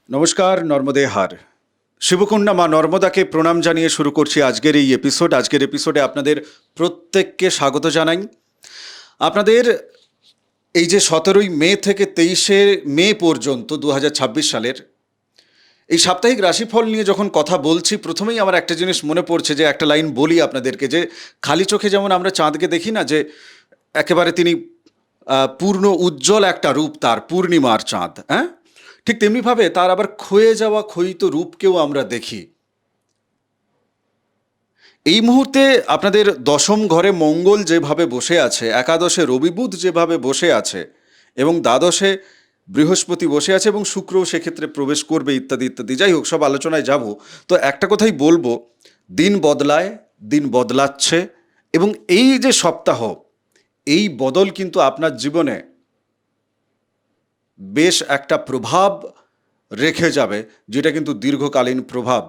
নমস্কার, নর্মদে হার। শিবকন্যা মা নর্মদাকে প্রণাম জানিয়ে শুরু করছি আজকের এই এপিসোড। আজকের এপিসোডে আপনাদের প্রত্যেককে স্বাগত জানাই। আপনাদের এই যে 17ই মে থেকে 23শে মে পর্যন্ত 2026 সালের এই সাপ্তাহিক রাশিফল নিয়ে যখন কথা বলছি, প্রথমেই আমার একটা জিনিস মনে পড়ছে, যে একটা লাইন বলি আপনাদেরকে, যে খালি চোখে যেমন আমরা চাঁদকে দেখি না, যে একেবারে তিনি পূর্ণ উজ্জ্বল একটা রূপ, তার পূর্ণিমার চাঁদ, হ্যাঁ, ঠিক তেমনিভাবে তার আবার ক্ষয়ে যাওয়া ক্ষয়িত রূপকেও আমরা দেখি। এই মুহূর্তে আপনাদের দশম ঘরে মঙ্গল যেভাবে বসে আছে, একাদশে রবি বুধ যেভাবে বসে আছে, এবং দ্বাদশে বৃহস্পতি বসে আছে, এবং শুক্রও সেক্ষেত্রে প্রবেশ করবে, ইত্যাদি ইত্যাদি। যাই হোক, সব আলোচনায় যাব। তো একটা কথাই বলবো, দিন বদলায়, দিন বদলাচ্ছে, এবং এই যে সপ্তাহ, এই বদল কিন্তু আপনার জীবনে বেশ একটা প্রভাব রেখে যাবে, যেটা কিন্তু দীর্ঘকালীন প্রভাব।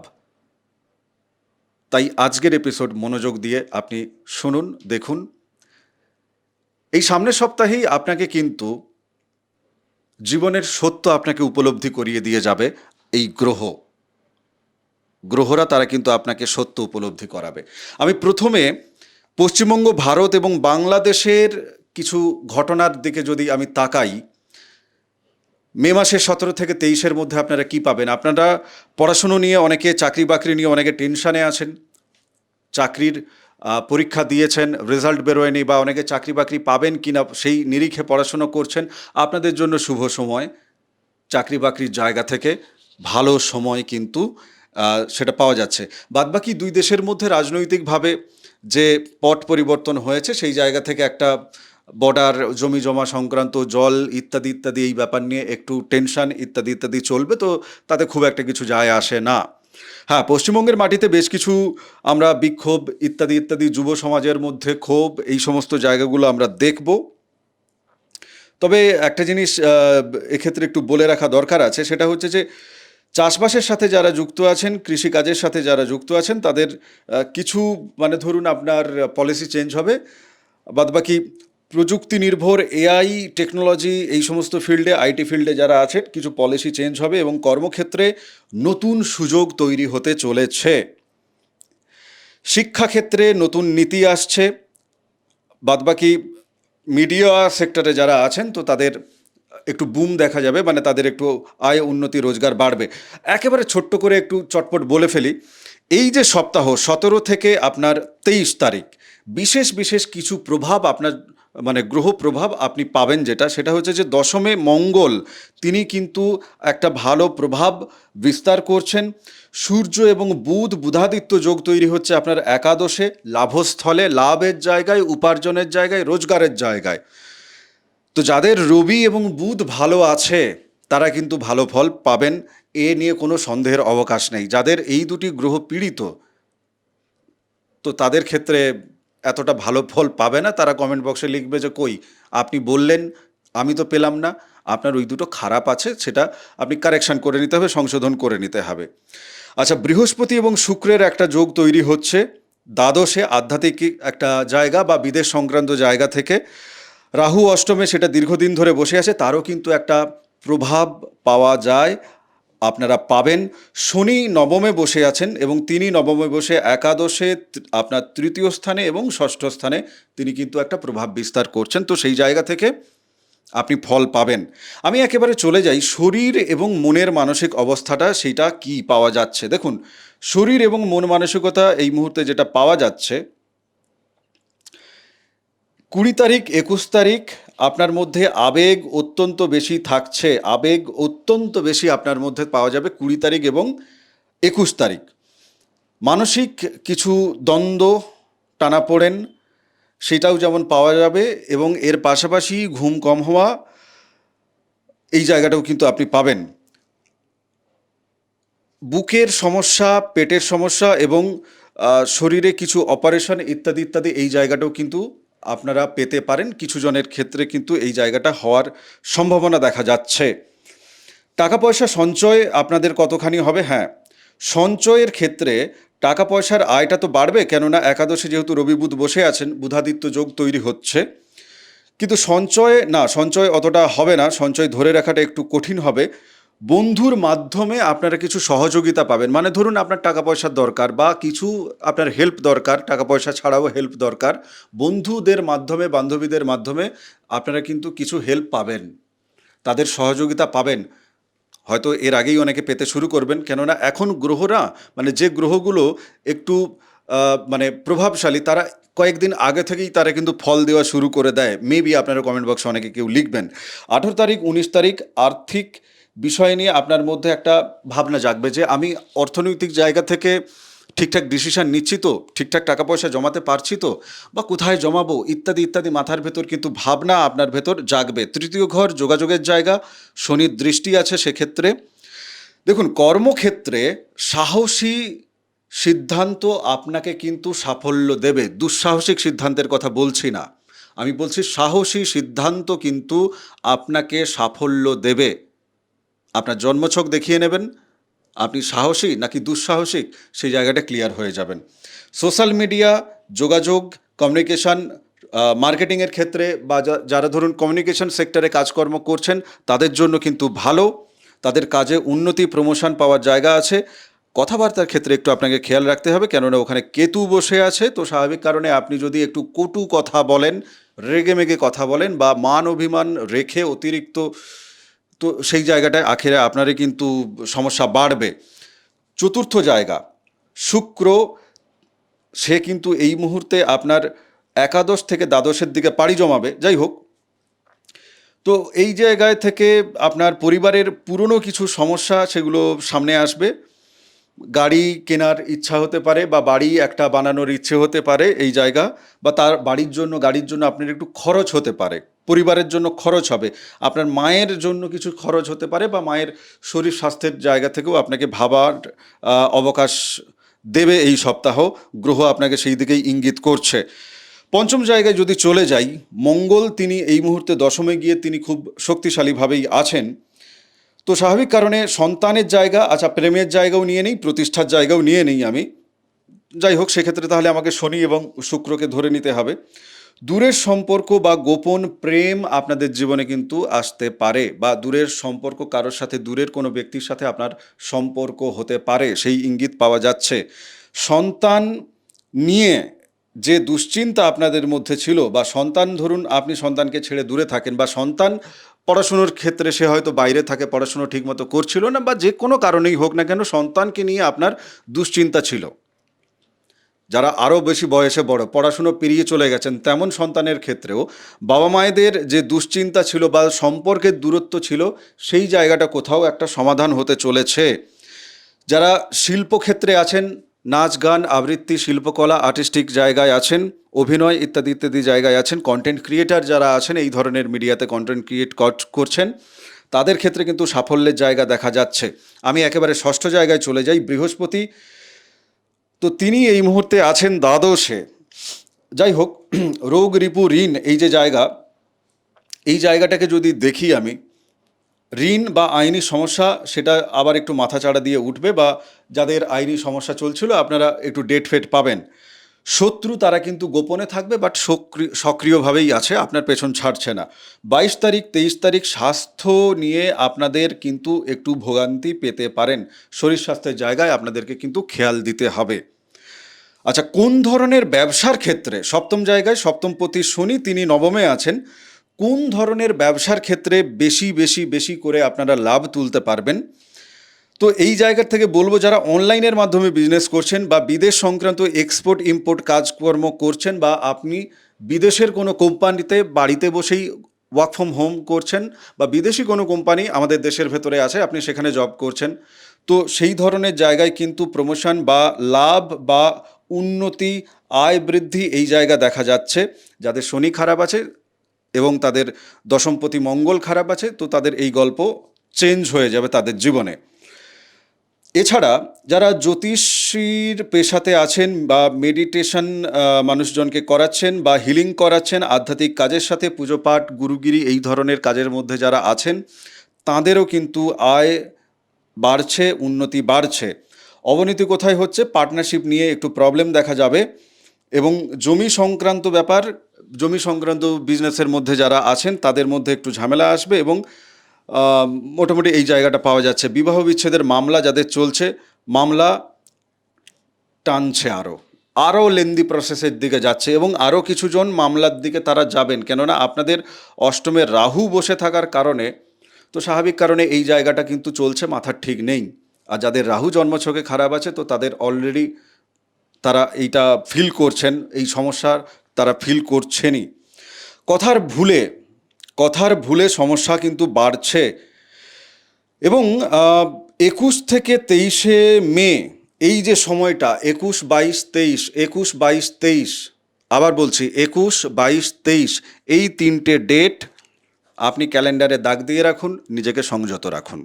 তাই আজকের এপিসোড মনোযোগ দিয়ে আপনি শুনুন, দেখুন। এই সামনের সপ্তাহেই আপনাকে কিন্তু জীবনের সত্য আপনাকে উপলব্ধি করিয়ে দিয়ে যাবে এই গ্রহরা, তারা কিন্তু আপনাকে সত্য উপলব্ধি করাবে। আমি প্রথমে পশ্চিমবঙ্গ, ভারত এবং বাংলাদেশের কিছু ঘটনার দিকে যদি আমি তাকাই, মে মাসের 17 থেকে 23-এর মধ্যে আপনারা কি পাবেন। আপনারা পড়াশুনো নিয়ে অনেকে, চাকরি বাকরি নিয়ে অনেকে টেনশানে আছেন, চাকরির পরীক্ষা দিয়েছেন, রেজাল্ট বেরোয়নি, বা অনেকে চাকরি বাকরি পাবেন কিনা সেই নিরিখে পড়াশুনো করছেন। আপনাদের জন্য শুভ সময়, চাকরি বাকরির জায়গা থেকে ভালো সময় কিন্তু সেটা পাওয়া যাচ্ছে। বাদবাকি দুই দেশের মধ্যে রাজনৈতিকভাবে যে পট পরিবর্তন হয়েছে, সেই জায়গা থেকে একটা বর্ডার, জমি জমা সংক্রান্ত, জল ইত্যাদি ইত্যাদি, এই ব্যাপার নিয়ে একটু টেনশন ইত্যাদি ইত্যাদি চলবে, তো তাতে খুব একটা কিছু যায় আসে না। হ্যাঁ, পশ্চিমবঙ্গের মাটিতে বেশ কিছু আমরা বিক্ষোভ ইত্যাদি ইত্যাদি, যুব সমাজের মধ্যে ক্ষোভ, এই সমস্ত জায়গাগুলো আমরা দেখব। তবে একটা জিনিস এক্ষেত্রে একটু বলে রাখা দরকার আছে, সেটা হচ্ছে যে চাষবাসের সাথে যারা যুক্ত আছেন, কৃষিকাজের সাথে যারা যুক্ত আছেন, তাদের কিছু, মানে ধরুন আপনার পলিসি চেঞ্জ হবে। বাদবাকি প্রযুক্তি নির্ভর, এআই টেকনোলজি, এই সমস্ত ফিল্ডে, আইটি ফিল্ডে যারা আছেন, কিছু পলিসি চেঞ্জ হবে, এবং কর্মক্ষেত্রে নতুন সুযোগ তৈরি হতে চলেছে। শিক্ষাক্ষেত্রে নতুন নীতি আসছে। বাদবাকি মিডিয়া সেক্টরে যারা আছেন, তো তাদের একটু বুম দেখা যাবে, মানে তাদের একটু আয় উন্নতি, রোজগার বাড়বে। একেবারে ছোট্ট করে একটু চটপট বলে ফেলি, এই যে সপ্তাহ 17 থেকে আপনার 23 তারিখ, বিশেষ বিশেষ কিছু প্রভাব আপনার, মানে গ্রহ প্রভাব আপনি পাবেন, সেটা হচ্ছে যে দশমে মঙ্গল, তিনি কিন্তু একটা ভালো প্রভাব বিস্তার করছেন। সূর্য এবং বুধ, বুধাদিত্য যোগ তৈরি হচ্ছে আপনার একাদশে, লাভস্থলে, লাভের জায়গায়, উপার্জনের জায়গায়, রোজগারের জায়গায়। তো যাদের রবি এবং বুধ ভালো আছে, তারা কিন্তু ভালো ফল পাবেন, এ নিয়ে কোনো সন্দেহের অবকাশ নেই। যাদের এই দুটি গ্রহ পীড়িত, তো তাদের ক্ষেত্রে এতটা ভালো ফল পাবে না। তারা কমেন্ট বক্সে লিখবে যে কই, আপনি বললেন, আমি তো পেলাম না, আপনার ওই দুটো খারাপ আছে, সেটা আপনি কারেকশন করে নিতে হবে, সংশোধন করে নিতে হবে। আচ্ছা, বৃহস্পতি এবং শুক্রের একটা যোগ তৈরি হচ্ছে দ্বাদশে, আধ্যাত্মিক একটা জায়গা বা বিদেশ সংক্রান্ত জায়গা থেকে। রাহু অষ্টমে, সেটা দীর্ঘদিন ধরে বসে আছে, তারও কিন্তু একটা প্রভাব পাওয়া যায়, আপনারা পাবেন। শনি নবমে বসে আছেন, এবং তিনি নবমে বসে একাদশে, আপনার তৃতীয় স্থানে এবং ষষ্ঠ স্থানে তিনি কিন্তু একটা প্রভাব বিস্তার করছেন। তো সেই জায়গা থেকে আপনি ফল পাবেন। আমি একেবারে চলে যাই শরীর এবং মনের মানসিক অবস্থাটা, সেইটা কি পাওয়া যাচ্ছে। দেখুন, শরীর এবং মন মানসিকতা এই মুহূর্তে যেটা পাওয়া যাচ্ছে, 20 তারিখ 21 তারিখ আপনার মধ্যে আবেগ অত্যন্ত বেশি থাকছে, আবেগ অত্যন্ত বেশি আপনার মধ্যে পাওয়া যাবে 20 তারিখ এবং 21 তারিখ। মানসিক কিছু দ্বন্দ্ব, টানাপোড়েন, সেটাও যেমন পাওয়া যাবে, এবং এর পাশাপাশি ঘুম কম হওয়া, এই জায়গাটাও কিন্তু আপনি পাবেন। বুকের সমস্যা, পেটের সমস্যা, এবং শরীরে কিছু অপারেশন ইত্যাদি ইত্যাদি, এই জায়গাটাও কিন্তু আপনারা পেতে পারেন। কিছু জনের ক্ষেত্রে কিন্তু এই জায়গাটা হওয়ার সম্ভাবনা দেখা যাচ্ছে। টাকা পয়সা সঞ্চয় আপনাদের কতখানি হবে? হ্যাঁ, সঞ্চয়ের ক্ষেত্রে টাকা পয়সার আয়টা তো বাড়বে, কেননা একাদশে যেহেতু রবি বুধ বসে আছেন, বুধাদিত্য যোগ তৈরি হচ্ছে। কিন্তু সঞ্চয় অতটা হবে না, সঞ্চয় ধরে রাখাটা একটু কঠিন হবে। বন্ধুর মাধ্যমে আপনারা কিছু সহযোগিতা পাবেন, মানে ধরুন আপনার টাকা পয়সার দরকার বা কিছু আপনার হেল্প দরকার, টাকা পয়সা ছাড়াও হেল্প দরকার, বন্ধুদের মাধ্যমে বান্ধবীদের মাধ্যমে আপনারা কিন্তু কিছু হেল্প পাবেন, তাদের সহযোগিতা পাবেন। হয়তো এর আগেই অনেকে পেতে শুরু করবেন, কেননা এখন গ্রহরা মানে যে গ্রহগুলো একটু মানে প্রভাবশালী, তারা কয়েকদিন আগে থেকেই তারা কিন্তু ফল দেওয়া শুরু করে দেয়। মেবি আপনারা কমেন্ট বক্সে অনেকে কেউ লিখবেন 18 তারিখ 19 তারিখ আর্থিক বিষয় নিয়ে আপনার মধ্যে একটা ভাবনা জাগবে যে আমি অর্থনৈতিক জায়গা থেকে ঠিকঠাক ডিসিশন নিচ্ছি তো, ঠিকঠাক টাকা পয়সা জমাতে পারছি তো, বা কোথায় জমাবো ইত্যাদি ইত্যাদি মাথার ভেতর কিন্তু ভাবনা আপনার ভেতর জাগবে। তৃতীয় ঘর যোগাযোগের জায়গা, শনির দৃষ্টি আছে সেক্ষেত্রে। দেখুন, কর্মক্ষেত্রে সাহসী সিদ্ধান্ত আপনাকে কিন্তু সাফল্য দেবে। দুঃসাহসিক সিদ্ধান্তের কথা বলছি না, আমি বলছি সাহসী সিদ্ধান্ত কিন্তু আপনাকে সাফল্য দেবে। আপনার জন্মছক দেখিয়ে নেবেন, আপনি সাহসী নাকি দুঃসাহসিক সেই জায়গাটা ক্লিয়ার হয়ে যাবেন। সোশ্যাল মিডিয়া, যোগাযোগ, কমিউনিকেশান, মার্কেটিংয়ের ক্ষেত্রে বা যারা ধরুন কমিউনিকেশন সেক্টরে কাজকর্ম করছেন তাদের জন্য কিন্তু ভালো, তাদের কাজে উন্নতি প্রমোশন পাওয়ার জায়গা আছে। কথাবার্তার ক্ষেত্রে একটু আপনাকে খেয়াল রাখতে হবে, কেননা ওখানে কেতু বসে আছে, তো স্বাভাবিক কারণে আপনি যদি একটু কটু কথা বলেন, রেগেমেগে কথা বলেন বা মান অভিমান রেখে অতিরিক্ত, তো সেই জায়গাটায় আখেরে আপনারই কিন্তু সমস্যা বাড়বে। চতুর্থ জায়গা শুক্র, সে কিন্তু এই মুহূর্তে আপনার একাদশ থেকে দ্বাদশের দিকে পাড়ি জমাবে। যাই হোক, তো এই জায়গায় থেকে আপনার পরিবারের পুরনো কিছু সমস্যা সেগুলো সামনে আসবে। গাড়ি কেনার ইচ্ছা হতে পারে বা বাড়ি একটা বানানোর ইচ্ছে হতে পারে এই জায়গা, বা তার গাড়ির জন্য আপনার একটু খরচ হতে পারে, পরিবারের জন্য খরচ হবে, আপনার মায়ের জন্য কিছু খরচ হতে পারে, বা মায়ের শরীর স্বাস্থ্যের জায়গা থেকেও আপনাকে ভাবার অবকাশ দেবে এই সপ্তাহ। গ্রহ আপনাকে সেই দিকেই ইঙ্গিত করছে। পঞ্চম জায়গায় যদি চলে যাই, মঙ্গল তিনি এই মুহূর্তে দশমে গিয়ে তিনি খুব শক্তিশালীভাবেই আছেন। তো স্বাভাবিক কারণে সন্তানের জায়গা, আচ্ছা প্রেমের জায়গাও নিয়ে নেই, প্রতিষ্ঠার জায়গাও নিয়ে নেই আমি, যাই হোক সেক্ষেত্রে তাহলে আমাকে শনি এবং শুক্রকে ধরে নিতে হবে। দূরের সম্পর্ক বা গোপন প্রেম আপনাদের জীবনে কিন্তু আসতে পারে, বা দূরের সম্পর্ক, কারোর সাথে দূরের কোনো ব্যক্তির সাথে আপনার সম্পর্ক হতে পারে, সেই ইঙ্গিত পাওয়া যাচ্ছে। সন্তান নিয়ে যে দুশ্চিন্তা আপনাদের মধ্যে ছিল, বা সন্তান ধরুন আপনি সন্তানকে ছেড়ে দূরে থাকেন, বা সন্তান পড়াশুনোর ক্ষেত্রে সে হয়তো বাইরে থাকে, পড়াশুনো ঠিকমতো করছিল না, বা যে কোনো কারণেই হোক না কেন সন্তানকে নিয়ে আপনার দুশ্চিন্তা ছিল। যারা আরও বেশি বয়সে বড়, পড়াশুনো পেরিয়ে চলে গেছেন, তেমন সন্তানের ক্ষেত্রেও বাবা মায়েদের যে দুশ্চিন্তা ছিল বা সম্পর্কের দূরত্ব ছিল, সেই জায়গাটা কোথাও একটা সমাধান হতে চলেছে। যারা শিল্পক্ষেত্রে আছেন, নাচ গান আবৃত্তি শিল্পকলা আর্টিস্টিক জায়গায় আছেন, অভিনয় ইত্যাদি ইত্যাদি জায়গায় আছেন, কন্টেন্ট ক্রিয়েটার যারা আছেন, এই ধরনের মিডিয়াতে কন্টেন্ট ক্রিয়েট করছেন, তাদের ক্ষেত্রে কিন্তু সাফল্যের জায়গা দেখা যাচ্ছে। আমি একেবারে ষষ্ঠ জায়গায় চলে যাই, বৃহস্পতি, তো তিনি এই মুহূর্তে আছেন দ্বাদশে। যাই হোক, রোগ রিপু ঋণ এই যে জায়গা, এই জায়গাটাকে যদি দেখি আমি, ঋণ বা আইনি সমস্যা সেটা আবার একটু মাথাচাড়া দিয়ে উঠবে, বা যাদের আইনি সমস্যা চলছিল আপনারা একটু ডেট ফেট পাবেন। শত্রু তারা কিন্তু গোপনে থাকবে, বাট সক্রিয়ভাবেই আছে, আপনার পেছন ছাড়ছে না। 22 তারিখ 23 তারিখ স্বাস্থ্য নিয়ে আপনাদের কিন্তু একটু ভোগান্তি পেতে পারেন, শরীর স্বাস্থ্যের জায়গায় আপনাদেরকে কিন্তু খেয়াল দিতে হবে। আচ্ছা, কোন ধরনের ব্যবসার ক্ষেত্রে, সপ্তম জায়গায় সপ্তমপতি শনি তিনি নবমে আছেন, কোন ধরনের ব্যবসার ক্ষেত্রে বেশি বেশি বেশি করে আপনারা লাভ তুলতে পারবেন? তো এই জায়গা থেকে বলবো, যারা অনলাইনের মাধ্যমে বিজনেস করছেন বা বিদেশ সংক্রান্ত এক্সপোর্ট ইম্পোর্ট কাজকর্ম করছেন, বা আপনি বিদেশের কোনো কোম্পানিতে বাড়িতে বসেই ওয়ার্ক ফ্রম হোম করছেন, বা বিদেশি কোনো কোম্পানি আমাদের দেশের ভেতরে আছে আপনি সেখানে জব করছেন, তো সেই ধরনের জায়গায় কিন্তু প্রমোশন বা লাভ বা উন্নতি, আয় বৃদ্ধি এই জায়গা দেখা যাচ্ছে। যাদের শনি খারাপ আছে এবং তাদের দশমপতি মঙ্গল খারাপ আছে, তো তাদের এই গল্প চেঞ্জ হয়ে যাবে তাদের জীবনে। এছাড়া যারা জ্যোতিষীর পেশাতে আছেন বা মেডিটেশন মানুষজনকে করাচ্ছেন বা হিলিং করাচ্ছেন, আধ্যাত্মিক কাজের সাথে পুজো পাঠ গুরুগিরি এই ধরনের কাজের মধ্যে যারা আছেন, তাঁদেরও কিন্তু আয় বাড়ছে, উন্নতি বাড়ছে। অবনতি কোথায় হচ্ছে, পার্টনারশিপ নিয়ে একটু প্রবলেম দেখা যাবে, এবং জমি সংক্রান্ত ব্যাপার, জমি সংক্রান্ত বিজনেসের মধ্যে যারা আছেন তাদের মধ্যে একটু ঝামেলা আসবে, এবং মোটামুটি এই জায়গাটা পাওয়া যাচ্ছে। বিবাহ বিচ্ছেদের মামলা যাদের চলছে, মামলা টানছে আরও লেন্দি প্রসেসের দিকে যাচ্ছে, এবং আরও কিছুজন মামলার দিকে তারা যাবেন, কেননা আপনাদের অষ্টমে রাহু বসে থাকার কারণে, তো স্বাভাবিক কারণে এই জায়গাটা কিন্তু চলছে, মাথার ঠিক নেই। আর যাদের রাহু জন্মছকে খারাপ আছে, তো তাদের অলরেডি তারা এইটা ফিল করছেন, এই সমস্যার তারা ফিল করছেনই। কথার ভুলে কথার ভুলে সমস্যা কিন্তু বাড়ছে। এবং 21 থেকে 23 মে এই যে সময়টা, 21, 22, 23, আবার বলছি 21, 22, 23, এই 3টে ডেট আপনি ক্যালেন্ডারে দাগ দিয়ে রাখুন, নিজেকে সংযত রাখুন।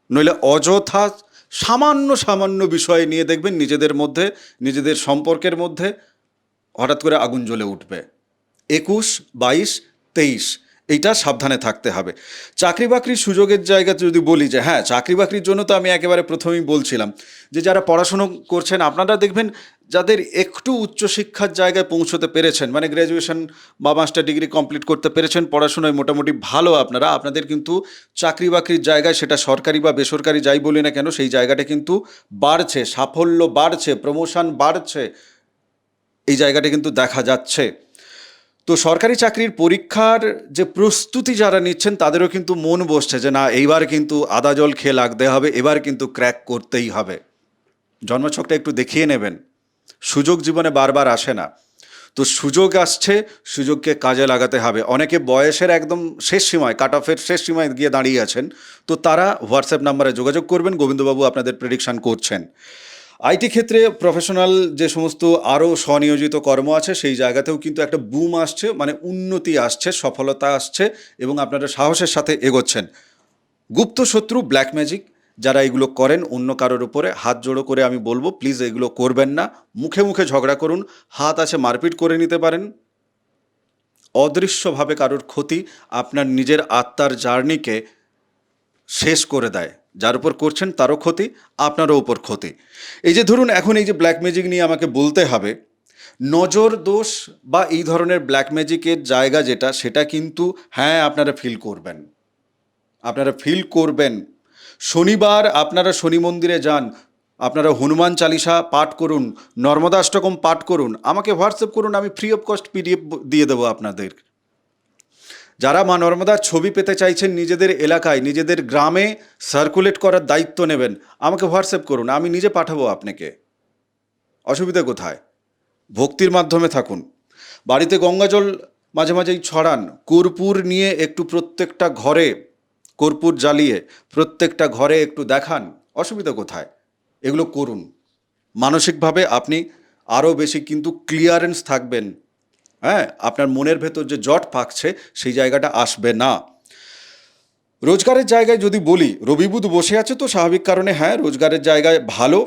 নইলে অযথা সামান্য সামান্য বিষয় নিয়ে দেখবেন নিজেদের মধ্যে, নিজেদের সম্পর্কের মধ্যে হঠাৎ করে আগুন জ্বলে উঠবে। 21, 22, 23 এইটা সাবধানে থাকতে হবে। চাকরি বাকরির সুযোগের জায়গাতে যদি বলি যে হ্যাঁ, চাকরি বাকরির জন্য তো আমি একেবারে প্রথমেই বলছিলাম যে যারা পড়াশুনো করছেন, আপনারা দেখবেন যাদের একটু উচ্চশিক্ষার জায়গায় পৌঁছতে পেরেছেন, মানে গ্র্যাজুয়েশন বা মাস্টার ডিগ্রি কমপ্লিট করতে পেরেছেন, পড়াশোনায় মোটামুটি ভালো আপনাদের কিন্তু চাকরি বাকরির জায়গায়, সেটা সরকারি বা বেসরকারি যাই বলি না কেন, সেই জায়গাটা কিন্তু বাড়ছে, সাফল্য বাড়ছে, প্রমোশন বাড়ছে, এই জায়গাটা কিন্তু দেখা যাচ্ছে। তো সরকারি চাকরির পরীক্ষার যে প্রস্তুতি যারা নিচ্ছেন, তাদেরও কিন্তু মন বসছে যে না, এইবার কিন্তু আদা জল খেয়ে লাগতে হবে, এবার কিন্তু ক্র্যাক করতেই হবে। জন্মছকটা একটু দেখিয়ে নেবেন। সুযোগ জীবনে বারবার আসে না, তো সুযোগ আসছে, সুযোগকে কাজে লাগাতে হবে। অনেকে বয়সের একদম শেষ সীমায়, কাট অফের শেষ সীমায় গিয়ে দাঁড়িয়ে আছেন, তো তারা হোয়াটসঅ্যাপ নাম্বারে যোগাযোগ করবেন। গোবিন্দবাবু আপনাদের প্রেডিকশান করছেন। আইটি ক্ষেত্রে প্রফেশনাল যে সমস্ত আরও স্বনিয়োজিত কর্ম আছে, সেই জায়গাতেও কিন্তু একটা বুম আসছে, মানে উন্নতি আসছে, সফলতা আসছে, এবং আপনারা সাহসের সাথে এগোচ্ছেন। গুপ্ত শত্রু, ব্ল্যাক ম্যাজিক যারা এগুলো করেন অন্য কারোর উপরে, হাত জোড়ো করে আমি বলবো প্লিজ এগুলো করবেন না। মুখে মুখে ঝগড়া করুন, হাত আছে মারপিট করে নিতে পারেন। অদৃশ্যভাবে কারোর ক্ষতি আপনার নিজের আত্মার জার্নিকে শেষ করে দেয়। যার উপর করছেন তারও ক্ষতি, আপনারও উপর ক্ষতি। এই যে ধরুন এখন এই যে ব্ল্যাক ম্যাজিক নিয়ে আমাকে বলতে হবে, নজর দোষ বা এই ধরনের ব্ল্যাক ম্যাজিকের জায়গা যেটা, সেটা কিন্তু হ্যাঁ আপনারা ফিল করবেন। শনিবার আপনারা শনি মন্দিরে যান, আপনারা হনুমান চালিসা পাঠ করুন, নর্মদাষ্টকম পাঠ করুন, আমাকে হোয়াটসঅ্যাপ করুন, আমি ফ্রি অফ কস্ট পিডিএফ দিয়ে দেবো আপনাদের। যারা মা নর্মদার ছবি পেতে চাইছেন নিজেদের এলাকায়, নিজেদের গ্রামে সার্কুলেট করার দায়িত্ব নেবেন, আমাকে হোয়াটসঅ্যাপ করুন, আমি নিজে পাঠাবো আপনাকে। অসুবিধা কোথায়? ভক্তির মাধ্যমে থাকুন। বাড়িতে গঙ্গাজল মাঝে মাঝেই ছড়ান, কর্পূর নিয়ে একটু প্রত্যেকটা ঘরে কর্পূর জ্বালিয়ে প্রত্যেকটা ঘরে একটু দেখান, অসুবিধা কোথায়? এগুলো করুন। মানসিকভাবে আপনি আরও বেশি কিন্তু ক্লিয়ারেন্স থাকবেন। হ্যাঁ, আপনার মনের ভেতর যে জট পাকছে, সেই জায়গাটা আসবে না। রোজগারের জায়গায় যদি বলি, রবি বুধ বসে আছে, তো স্বাভাবিক কারণে হ্যাঁ রোজগারের জায়গায় ভালো।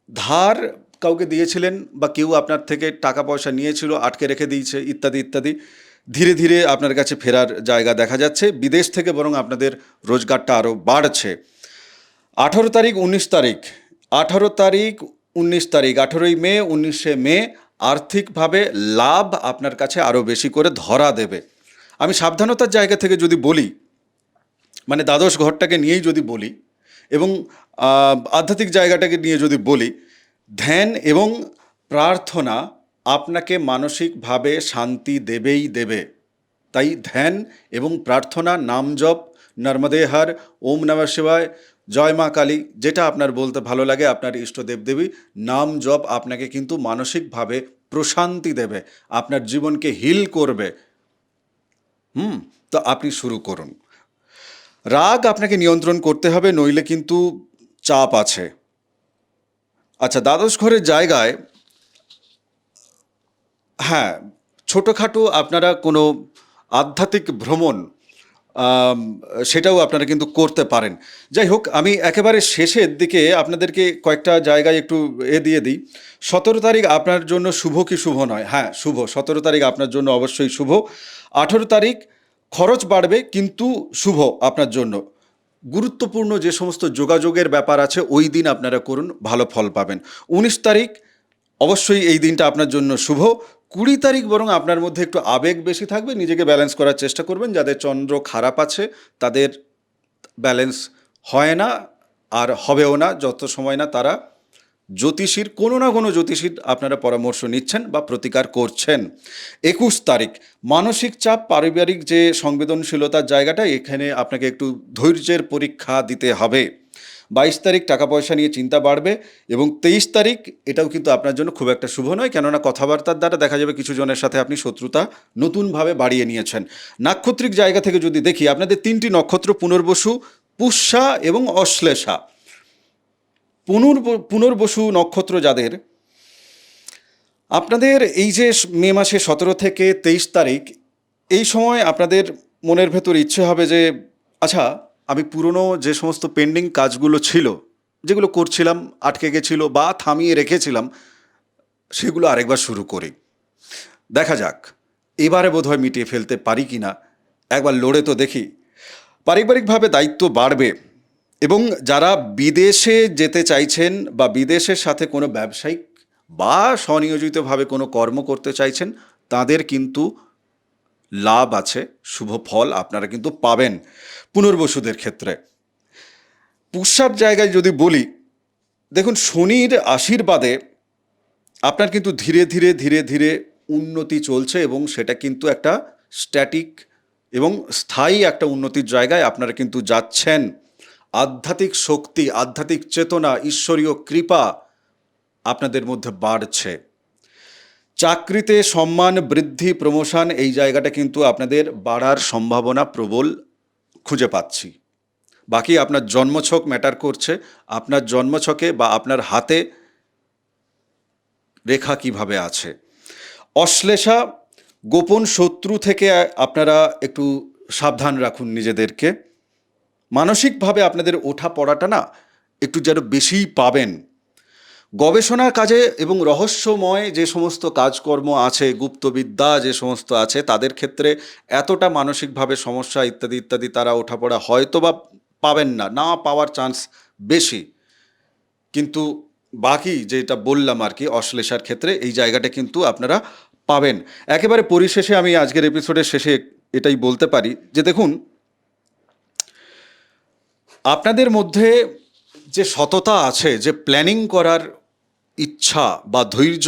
ধার কাউকে দিয়েছিলেন বা কেউ আপনার থেকে টাকা পয়সা নিয়েছিল, আটকে রেখে দিয়েছে, ইত্যাদি ইত্যাদি, ধীরে ধীরে আপনার কাছে ফেরার জায়গা দেখা যাচ্ছে। বিদেশ থেকে বরং আপনাদের রোজগারটা আরও বাড়ছে। 18 তারিখ 19 তারিখ 18 তারিখ 19 তারিখ 18ই মে 19শে মে আর্থিকভাবে লাভ আপনার কাছে আরও বেশি করে ধরা দেবে। আমি সাবধানতার জায়গা থেকে যদি বলি, মানে দ্বাদশ ঘরটাকে নিয়েই যদি বলি, এবং আধ্যাত্মিক জায়গাটাকে নিয়ে যদি বলি, ধ্যান এবং প্রার্থনা আপনাকে মানসিকভাবে শান্তি দেবেই দেবে। তাই ধ্যান এবং প্রার্থনা, নাম জপ, নর্মদে হর, ওম নমঃ শিবায়, জয় মা কালী, যেটা আপনার বলতে ভালো লাগে, আপনার ইষ্ট দেবদেবী, নাম জপ আপনাকে কিন্তু মানসিকভাবে প্রশান্তি দেবে, আপনার জীবনকে হিল করবে। তো আপনি শুরু করুন। রাগ আপনাকে নিয়ন্ত্রণ করতে হবে, নইলে কিন্তু চাপ আছে। আচ্ছা, দ্বাদশ ঘরের জায়গায় হ্যাঁ, ছোটোখাটো আপনারা কোনো আধ্যাত্মিক ভ্রমণ, আম, সেটাও আপনারা কিন্তু করতে পারেন। যাই হোক, আমি একেবারে শেষের দিকে আপনাদেরকে কয়েকটা জায়গায় একটু দিয়ে দিই। 17 তারিখ আপনার জন্য শুভ কি শুভ নয়? হ্যাঁ, শুভ। 17 তারিখ আপনার জন্য অবশ্যই শুভ। 18 তারিখ খরচ বাড়বে, কিন্তু শুভ আপনার জন্য। গুরুত্বপূর্ণ যে সমস্ত যোগাযোগের ব্যাপার আছে, ওই দিন আপনারা করুন, ভালো ফল পাবেন। 19 তারিখ অবশ্যই এই দিনটা আপনার জন্য শুভ। 20 তারিখ বরং আপনার মধ্যে একটু আবেগ বেশি থাকবে, নিজেকে ব্যালেন্স করার চেষ্টা করবেন। যাদের চন্দ্র খারাপ আছে, তাদের ব্যালেন্স হয় না, আর হবেও না যত সময় না তারা জ্যোতিষীর কোনো না কোনো জ্যোতিষীর আপনারা পরামর্শ নিচ্ছেন বা প্রতিকার করছেন। 21 তারিখ, মানসিক চাপ, পারিবারিক যে সংবেদনশীলতার জায়গাটা, এখানে আপনাকে একটু ধৈর্যের পরীক্ষা দিতে হবে। 22 তারিখ, টাকা পয়সা নিয়ে চিন্তা বাড়বে। এবং 23 তারিখ, এটাও কিন্তু আপনার জন্য খুব একটা শুভ নয়, কেননা কথাবার্তার দ্বারা দেখা যাবে কিছু জনের সাথে আপনি শত্রুতা নতুনভাবে বাড়িয়ে নিয়েছেন। নাক্ষত্রিক জায়গা থেকে যদি দেখি, আপনাদের 3টি নক্ষত্র পুনর্বসু, পুষ্যা এবং অশ্লেষা। পুনর্বসু নক্ষত্র যাদের, আপনাদের এই যে মে মাসে 17 থেকে 23 তারিখ, এই সময় আপনাদের মনের ভেতর ইচ্ছে হবে যে আচ্ছা, আমি পুরনো যে সমস্ত পেন্ডিং কাজগুলো ছিল, যেগুলো করছিলাম আটকে গেছিল বা থামিয়ে রেখেছিলাম, সেগুলো আরেকবার শুরু করি, দেখা যাক এবারে বোধহয় মিটিয়ে ফেলতে পারি কি না, একবার লড়ে তো দেখি। পারিবারিকভাবে দায়িত্ব বাড়বে। এবং যারা বিদেশে যেতে চাইছেন বা বিদেশের সাথে কোনো ব্যবসায়িক বা স্বনিয়োজিতভাবে কোনো কর্ম করতে চাইছেন, তাদের কিন্তু লাভ আছে, শুভ ফল আপনারা কিন্তু পাবেন পুনর্বসুদের ক্ষেত্রে। পুষ্যার জায়গায় যদি বলি, দেখুন শনির আশীর্বাদে আপনার কিন্তু ধীরে ধীরে ধীরে ধীরে উন্নতি চলছে, এবং সেটা কিন্তু একটা স্ট্যাটিক এবং স্থায়ী একটা উন্নতির জায়গায় আপনারা কিন্তু যাচ্ছেন। আধ্যাত্মিক শক্তি, আধ্যাত্মিক চেতনা, ঈশ্বরীয় কৃপা আপনাদের মধ্যে বাড়ছে। চাকরিতে সম্মান বৃদ্ধি, প্রমোশন, এই জায়গাটা কিন্তু আপনাদের বাড়ার সম্ভাবনা প্রবল খুঁজে পাচ্ছি। বাকি আপনার জন্মছক ম্যাটার করছে, আপনার জন্মছকে বা আপনার হাতে রেখা কিভাবে আছে। অশ্লেষা, গোপন শত্রু থেকে আপনারা একটু সাবধান রাখুন নিজেদেরকে। মানসিকভাবে আপনাদের ওঠা পড়াটা না একটু যেন বেশিই পাবেন। গবেষণার কাজে এবং রহস্যময় যে সমস্ত কাজকর্ম আছে, গুপ্তবিদ্যা যে সমস্ত আছে, তাদের ক্ষেত্রে এতটা মানসিকভাবে সমস্যা ইত্যাদি ইত্যাদি তারা ওঠাপড়া হয়তো বা পাবেন না, না পাওয়ার চান্স বেশি। কিন্তু বাকি যেটা বললাম আর কি, অশ্লেষার ক্ষেত্রে এই জায়গাটা কিন্তু আপনারা পাবেন। একেবারে পরিশেষে আমি আজকের এপিসোডের শেষে এটাই বলতে পারি যে দেখুন, আপনাদের মধ্যে যে সততা আছে, যে প্ল্যানিং করার ইচ্ছা বা ধৈর্য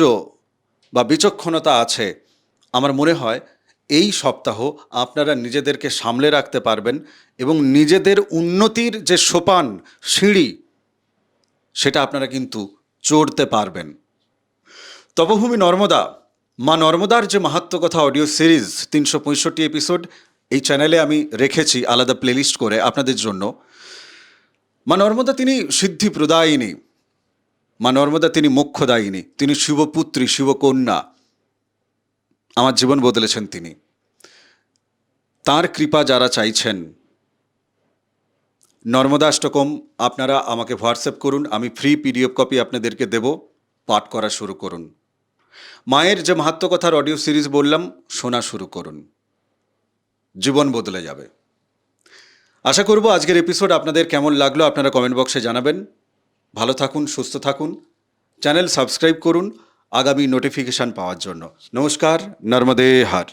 বা বিচক্ষণতা আছে, আমার মনে হয় এই সপ্তাহ আপনারা নিজেদেরকে সামলে রাখতে পারবেন এবং নিজেদের উন্নতির যে সোপান, সিঁড়ি, সেটা আপনারা কিন্তু চড়তে পারবেন। তপভূমি নর্মদা, মা নর্মদার যে মাহাত্ম্যকথা অডিও সিরিজ 365 এপিসোড এই চ্যানেলে আমি রেখেছি আলাদা প্লেলিস্ট করে আপনাদের জন্য। মা নর্মদা তিনি সিদ্ধি প্রদায়িনী, মা নর্মদা তিনি মোক্ষদায়িনী, তিনি শিবপুত্রী, শিবকন্যা। আমার জীবন বদলেছেন তিনি। তাঁর কৃপা যারা চাইছেন, নর্মদাষ্টকম আপনারা আমাকে হোয়াটসঅ্যাপ করুন, আমি ফ্রি পিডিএফ কপি আপনাদেরকে দেব, পাঠ করা শুরু করুন। মায়ের যে মাহাত্ম্যকথার অডিও সিরিজ বললাম, শোনা শুরু করুন, জীবন বদলে যাবে। আশা করব আজকের এপিসোড আপনাদের কেমন লাগলো আপনারা কমেন্ট বক্সে জানাবেন। ভালো থাকুন, সুস্থ থাকুন, চ্যানেল সাবস্ক্রাইব করুন আগামী নোটিফিকেশান পাওয়ার জন্য। নমস্কার, নর্মদে হার।